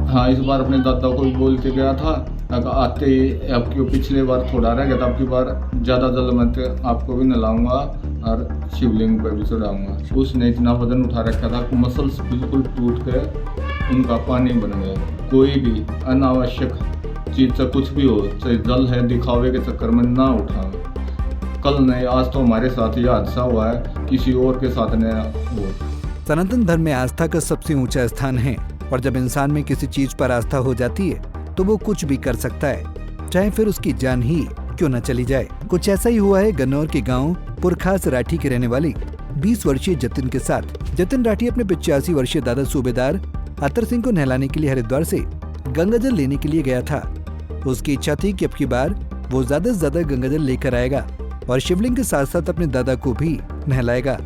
हाँ, इस बार अपने दादा को भी बोल के गया था, अगर आते ही आपकी पिछले बार थोड़ा रह गया था, आपकी बार ज़्यादा जल मत आपको भी नहलाऊंगा और शिवलिंग पर भी चढ़ाऊंगा। उसने इतना वजन उठा रखा था कि मसल्स बिल्कुल टूट के उनका पानी बन गया। कोई भी अनावश्यक चीज़ से कुछ भी हो, चाहे जल है, दिखावे के चक्कर में ना उठावे। कल नहीं, आज तो हमारे साथ ये हादसा हुआ है, किसी और के साथ नहीं हो। सनातन धर्म में आस्था का सबसे ऊंचा स्थान है और जब इंसान में किसी चीज पर आस्था हो जाती है तो वो कुछ भी कर सकता है, चाहे फिर उसकी जान ही क्यों न चली जाए। कुछ ऐसा ही हुआ है गन्नौर के गांव पुरखास राठी के रहने वाली 20 वर्षीय जतिन के साथ। जतिन राठी अपने 85 वर्षीय दादा सूबेदार अतर सिंह को नहलाने के लिए हरिद्वार से गंगाजल लेने के लिए गया था। उसकी इच्छा थी कि अब की बार वो ज्यादा से ज्यादा गंगाजल लेकर आएगा और शिवलिंग के साथ साथ अपने दादा को भी नहलाएगा।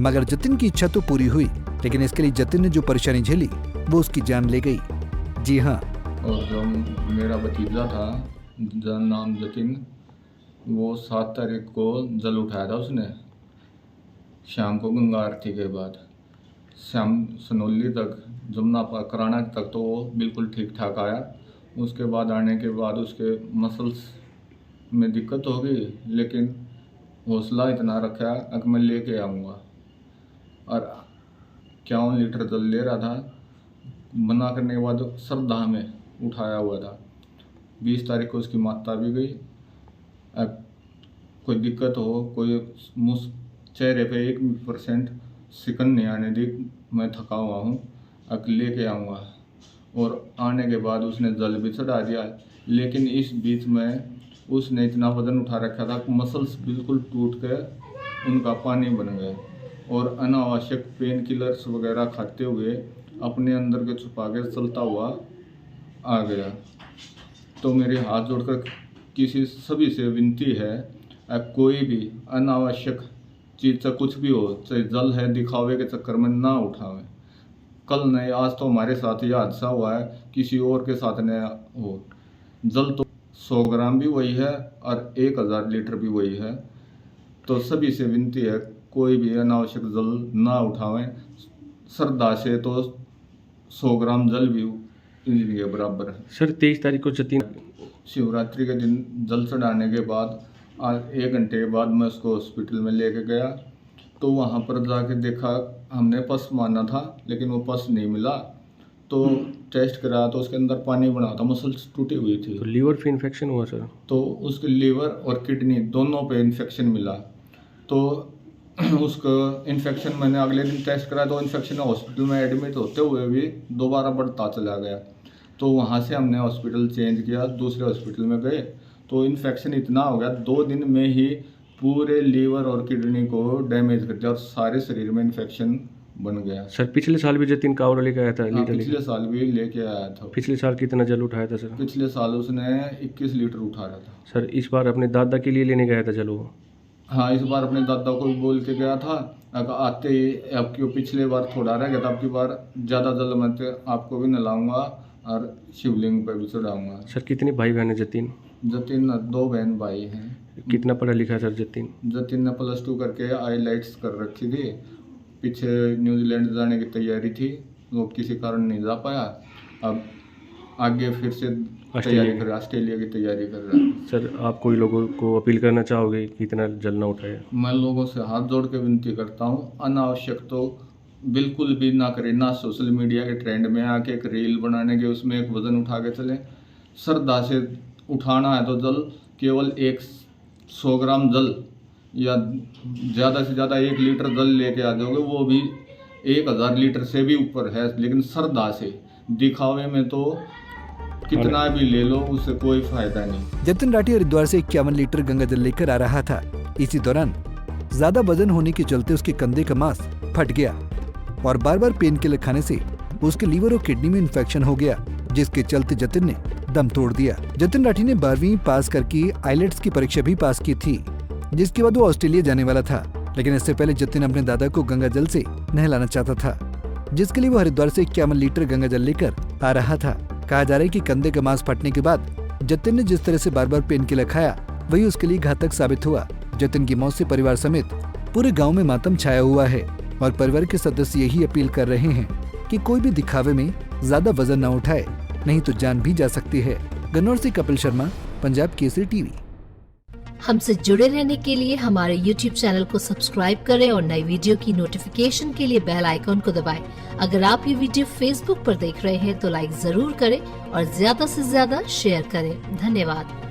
मगर जतिन की इच्छा तो पूरी हुई, लेकिन इसके लिए जतिन ने जो परेशानी झेली वो उसकी जान ले गई। जी हाँ। और जो मेरा भतीजा था, जिसका नाम जतिन, वो 7 तारीख को जल उठाया था उसने, शाम को गंगा आरती के बाद। शाम सनौली तक, जमुना कराना तक तो वो बिल्कुल ठीक ठाक आया। उसके बाद आने के बाद उसके मसल्स में दिक्कत हो गई, लेकिन हौसला इतना रखा कि मैं लेके आऊँगा। और 51 लीटर जल ले रहा था। मना करने के बाद श्रद्धा में उठाया हुआ था। 20 तारीख को उसकी माता भी गई। अब कोई दिक्कत हो, कोई चेहरे पे 1% सिकन नहीं आने दी, मैं थका हुआ हूँ, अब लेके आऊँगा। और आने के बाद उसने जल भी चढ़ा दिया, लेकिन इस बीच में उसने इतना वजन उठा रखा था कि मसल्स बिल्कुल टूट के उनका पानी बन गए। और अनावश्यक पेन किलर्स वगैरह खाते हुए अपने अंदर के छुपा के चलता हुआ आ गया। तो मेरे हाथ जोड़कर सभी से विनती है, कोई भी अनावश्यक चीज़ से कुछ भी हो, चाहे जल है, दिखावे के चक्कर में ना उठावे। कल नहीं, आज तो हमारे साथ ये हादसा हुआ है, किसी और के साथ नहीं हो। जल तो 100 ग्राम भी वही है और 1000 लीटर भी वही है। तो सभी से विनती है, कोई भी अनावश्यक जल ना उठावें। श्रद्धा से तो 100 ग्राम जल भी इनके बराबर है। सर 23 तारीख को जतिन शिवरात्रि के दिन जल चढ़ाने के बाद 1 घंटे के बाद मैं उसको हॉस्पिटल में लेके गया। तो वहाँ पर जाके देखा, हमने पस माना था लेकिन वो पस नहीं मिला। तो टेस्ट कराया तो उसके अंदर पानी बना था, मसल्स टूटी हुई थी। तो लीवर पे इन्फेक्शन हुआ सर? तो उसके लीवर और किडनी दोनों पे इन्फेक्शन मिला। तो उसका इन्फेक्शन मैंने अगले दिन टेस्ट कराया तो इन्फेक्शन हॉस्पिटल में एडमिट होते हुए भी दोबारा बढ़ता चला गया। तो वहाँ से हमने हॉस्पिटल चेंज किया, दूसरे हॉस्पिटल में गए। तो इन्फेक्शन इतना हो गया, 2 दिन में ही पूरे लीवर और किडनी को डैमेज कर दिया और सारे शरीर में इन्फेक्शन बन गया। सर पिछले साल भी जतिन कावड़ लेके आया था? हाँ, पिछले साल भी लेके आया था। पिछले साल कितना जल उठाया था सर? पिछले साल उसने 21 लीटर उठा रहा था। सर इस बार अपने दादा के लिए लेने गया था जल वो? हाँ, इस बार अपने दादा को भी बोल के गया था, अगर आते ही आपकी पिछले बार थोड़ा रह गया था, आपकी बार ज़्यादा जल मत आपको भी नहलाऊंगा और शिवलिंग पर भी चढ़ाऊंगा। सर कितने भाई बहन है जतिन? जतिन 2 बहन भाई हैं। कितना पढ़ा लिखा है सर जतिन? जतिन ने +2 करके आईलाइट्स कर रखी थी। पीछे न्यूजीलैंड जाने की तैयारी थी, वो किसी कारण नहीं जा पाया। अब आगे फिर से तैयारी कर, ऑस्ट्रेलिया की तैयारी कर रहा है। सर आप कोई लोगों को अपील करना चाहोगे कि इतना जल ना उठाए? मैं लोगों से हाथ जोड़ के विनती करता हूँ, अनावश्यक तो बिल्कुल भी ना करें। ना सोशल मीडिया के ट्रेंड में आके एक रील बनाने के उसमें एक वजन उठा के चलें। श्रद्धा से उठाना है तो जल केवल 100 ग्राम जल या ज़्यादा से ज़्यादा 1 लीटर जल लेके आ जाओगे, वो भी 1000 लीटर से भी ऊपर है। लेकिन श्रद्धा से, दिखावे में तो कितना भी ले लो, उससे कोई फायदा नहीं। जतिन राठी हरिद्वार से 51 लीटर गंगाजल लेकर आ रहा था। इसी दौरान ज्यादा वजन होने के चलते उसके कंधे का मांस फट गया और बार बार पेन किलर खाने से उसके लीवर और किडनी में इन्फेक्शन हो गया, जिसके चलते जतिन ने दम तोड़ दिया। जतिन राठी ने 12वीं पास करके आईलेट्स की परीक्षा भी पास की थी, जिसके बाद वो ऑस्ट्रेलिया जाने वाला था। लेकिन इससे पहले जतिन अपने दादा को गंगाजल से नहलाना चाहता था, जिसके लिए वो हरिद्वार से 51 लीटर गंगाजल लेकर आ रहा था। कहा जा रहा है कि कंधे का मांस फटने के बाद जतिन ने जिस तरह से बार बार पेन किलर खाया, वही उसके लिए घातक साबित हुआ। जतिन की मौत से परिवार समेत पूरे गांव में मातम छाया हुआ है और परिवार के सदस्य यही अपील कर रहे हैं कि कोई भी दिखावे में ज्यादा वजन न उठाए, नहीं तो जान भी जा सकती है। गन्नौर से कपिल शर्मा, पंजाब केसरी टीवी। हमसे जुड़े रहने के लिए हमारे YouTube चैनल को सब्सक्राइब करें और नई वीडियो की नोटिफिकेशन के लिए बेल आइकॉन को दबाएं। अगर आप ये वीडियो Facebook पर देख रहे हैं तो लाइक जरूर करें और ज्यादा से ज्यादा शेयर करें। धन्यवाद।